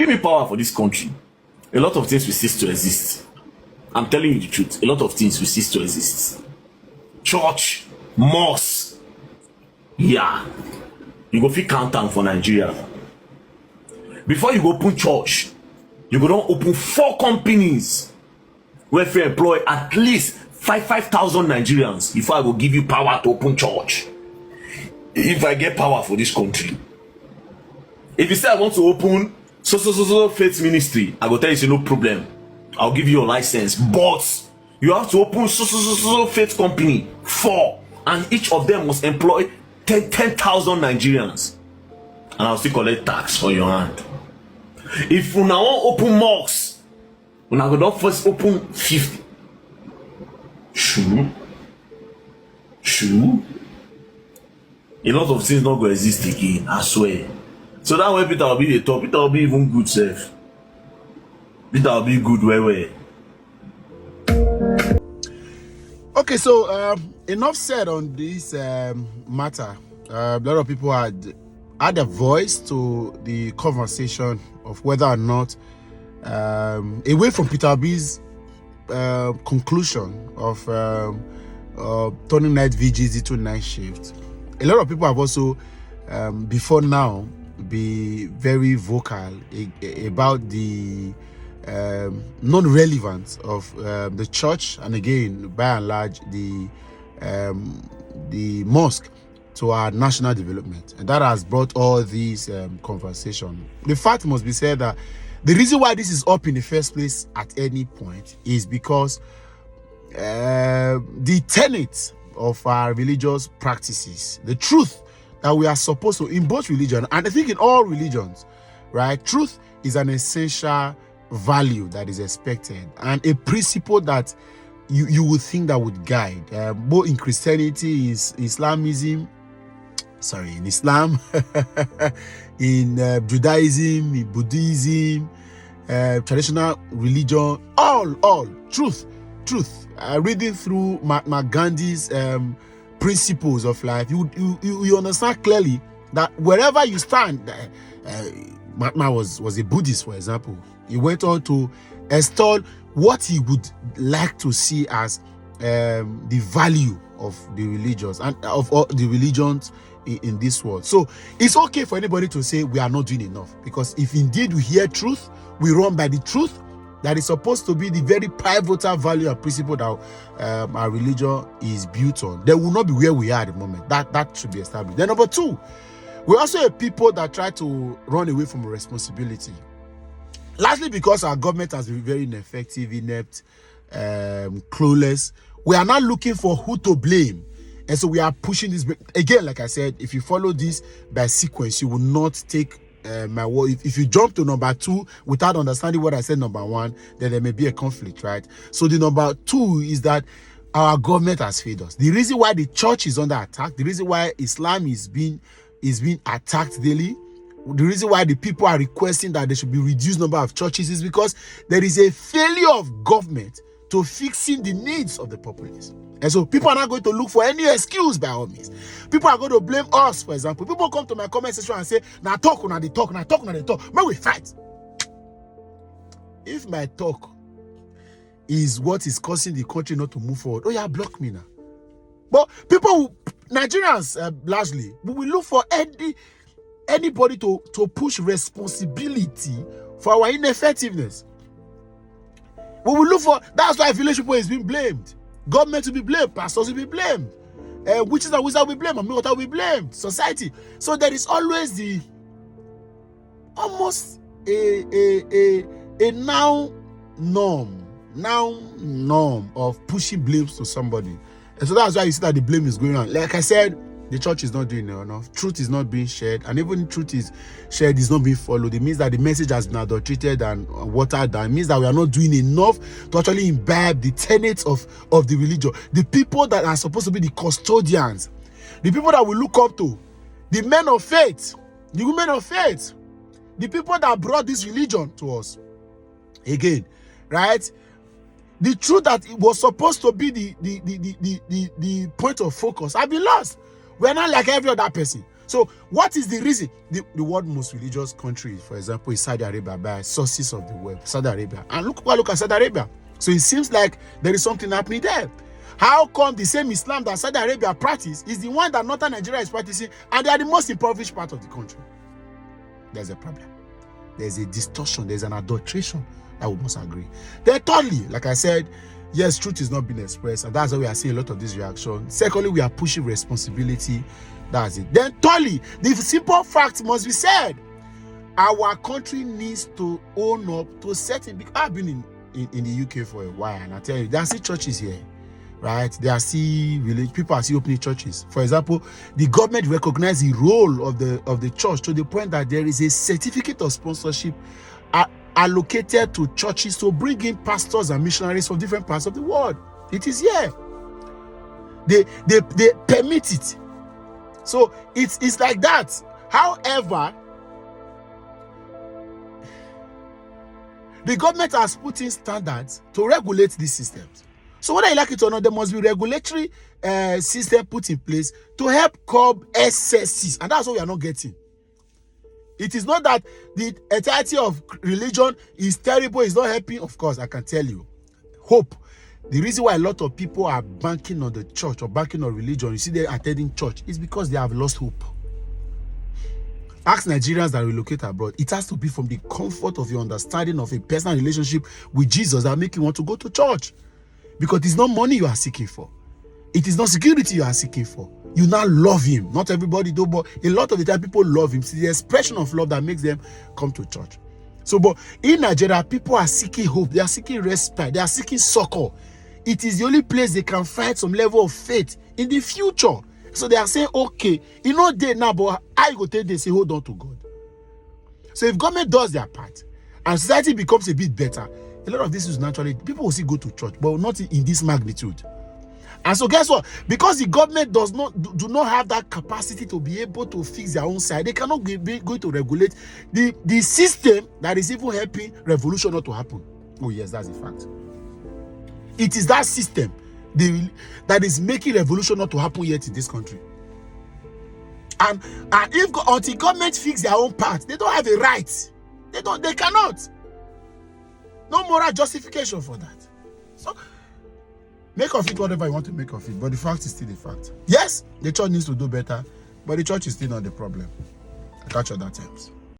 give me power for this country, a lot of things will cease to exist. I'm telling you the truth. A lot of things will cease to exist. Church, mosque, yeah. You go fit count am for Nigeria. Before you go open church, you go don open 4 companies wey fit employ at least 5,000 Nigerians before I go give you power to open church. If I get power for this country, if you say I want to open so faith ministry, I go tell you say no problem, I'll give you your license, but you have to open so faith company 4, and each of them must employ 10,000 Nigerians, and I'll still collect tax for your hand. If you now want open mosques, we now go down first open 50. True. A lot of things not going to exist again, I swear. So that way Peter will be the top. Peter will be even good self. Peter will be good where. Okay, so enough said on this matter. A lot of people had a voice to the conversation of whether or not, away from Peter Obi's conclusion of turning night vigils into night shift. A lot of people have also, before now, be very vocal about the non-relevance of the church, and again, by and large, the mosque to our national development, and that has brought all these conversation. The fact must be said that the reason why this is up in the first place at any point is because the tenets of our religious practices, the truth that we are supposed to, in both religion, and I think in all religions, right? Truth is an essential value that is expected, and a principle that you would think that would guide both in Christianity, in Islam, in Judaism, in Buddhism, traditional religion, all truth. Reading through Mahatma Gandhi's principles of life, you understand clearly that wherever you stand, Mahatma was a Buddhist, for example. He went on to extol what he would like to see as the value of the religions and of all the religions in this world. So it's okay for anybody to say we are not doing enough, because if indeed we hear truth, we run by the truth that is supposed to be the very pivotal value and principle that our religion is built on, then we will not be where we are at the moment. That should be established. Then number 2, we're also a people that try to run away from responsibility, largely because our government has been very ineffective, inept, clueless. We are not looking for who to blame, and so we are pushing this again. Like I said, if you follow this by sequence, you will not take my word. If you jump to number 2 without understanding what I said number 1, then there may be a conflict, right? So the number 2 is that our government has failed us. The reason why the church is under attack, the reason why Islam is being attacked daily, the reason why the people are requesting that there should be reduced number of churches is because there is a failure of government to fixing the needs of the populace. And so people are not going to look for any excuse by all means. People are going to blame us, for example. People come to my comment section and say, now talk, now they talk. When we fight. If my talk is what is causing the country not to move forward, oh yeah, block me now. But people, Nigerians largely, we will look for anybody to push responsibility for our ineffectiveness. We will look for, that's why village people is being blamed. Government will be blamed, pastors will be blamed, witches and wizards will be blamed, will be blamed, society. So there is always almost a now norm of pushing blames to somebody. And so that's why you see that the blame is going on. Like I said, the church is not doing enough. Truth is not being shared, and even truth is shared is not being followed. It means that the message has been adulterated and watered down. It means that we are not doing enough to actually imbibe the tenets of the religion. The people that are supposed to be the custodians, the people that we look up to, the men of faith, the women of faith, the people that brought this religion to us. Again, right? The truth that it was supposed to be the point of focus have been lost. We're not like every other person. So what is the reason? The world most religious country, for example, is Saudi Arabia by sources of the web, Saudi Arabia. And look at Saudi Arabia. So it seems like there is something happening there. How come the same Islam that Saudi Arabia practice is the one that northern Nigeria is practicing, and they are the most impoverished part of the country? There's a problem. There's a distortion. There's an adulteration that we must agree. Then thirdly, like I said, yes, truth is not being expressed, and that's why we are seeing a lot of this reaction. Secondly, we are pushing responsibility. That's it. Then thirdly, the simple fact must be said. Our country needs to own up to certain. I've been in the UK for a while, and I tell you, there are still churches here, right? There are still people are still opening churches. For example, the government recognizes the role of the church to the point that there is a certificate of sponsorship allocated to churches to bring in pastors and missionaries from different parts of the world. It is here. They permit it. So it's like that. However, the government has put in standards to regulate these systems. So whether you like it or not, there must be regulatory system put in place to help curb excesses, and that's what we are not getting. It is not that the entirety of religion is terrible, it's not helping. Of course, I can tell you. Hope. The reason why a lot of people are banking on the church or banking on religion, you see they're attending church, is because they have lost hope. Ask Nigerians that relocate abroad. It has to be from the comfort of your understanding of a personal relationship with Jesus that make you want to go to church. Because it's not money you are seeking for. It is not security you are seeking for. You now love him. Not everybody do, but a lot of the time people love him. It's the expression of love that makes them come to church. So, but in Nigeria, people are seeking hope. They are seeking respite. They are seeking succor. It is the only place they can find some level of faith in the future. So they are saying, okay, you know they now, but I go tell they say, hold on to God. So if government does their part and society becomes a bit better, a lot of this is naturally, people will still go to church, but not in this magnitude. And so guess what? Because the government do not have that capacity to be able to fix their own side, they cannot be going to regulate the system that is even helping revolution not to happen. Oh yes, that's a fact. It is that system that is making revolution not to happen yet in this country. And if until government fix their own part, they don't have a right. They cannot. No moral justification for that. So make of it whatever you want to make of it, but the fact is still the fact. Yes, the church needs to do better, but the church is still not the problem. I catch you on that terms.